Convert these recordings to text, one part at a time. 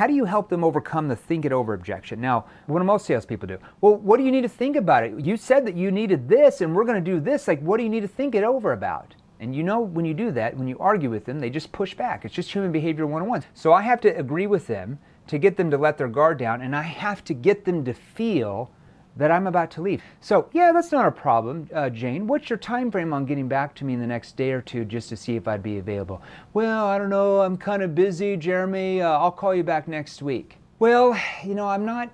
how do you help them overcome the think it over objection? Now, what do most salespeople do? Well, what do you need to think about it? You said that you needed this and we're going to do this. Like, what do you need to think it over about? And you know, when you do that, when you argue with them, they just push back. It's just human behavior 101. So I have to agree with them to get them to let their guard down, and I have to get them to feel that I'm about to leave. So yeah, that's not a problem, Jane. What's your time frame on getting back to me in the next day or two just to see if I'd be available? Well, I don't know, I'm kind of busy, Jeremy. I'll call you back next week. Well, you know, I'm not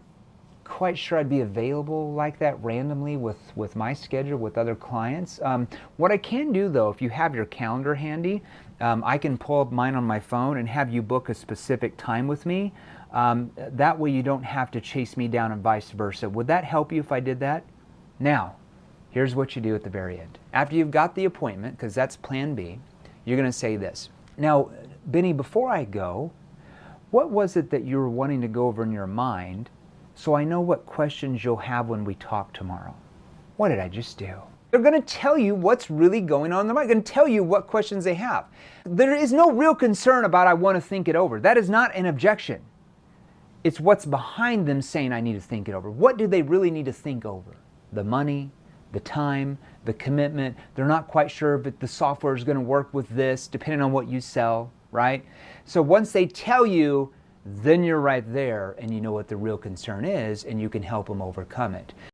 quite sure I'd be available like that randomly with my schedule with other clients. What I can do though, if you have your calendar handy, I can pull up mine on my phone and have you book a specific time with me. That way you don't have to chase me down and vice versa. Would that help you if I did that? Now, here's what you do at the very end. After you've got the appointment, because that's plan B, you're going to say this. Now, Benny, before I go, what was it that you were wanting to go over in your mind so I know what questions you'll have when we talk tomorrow? What did I just do? They're going to tell you what's really going on in their mind. They're going to tell you what questions they have. There is no real concern about I want to think it over. That is not an objection. It's what's behind them saying I need to think it over. What do they really need to think over? The money, the time, the commitment. They're not quite sure if the software is going to work with this, depending on what you sell, right? So once they tell you, then you're right there and you know what the real concern is and you can help them overcome it.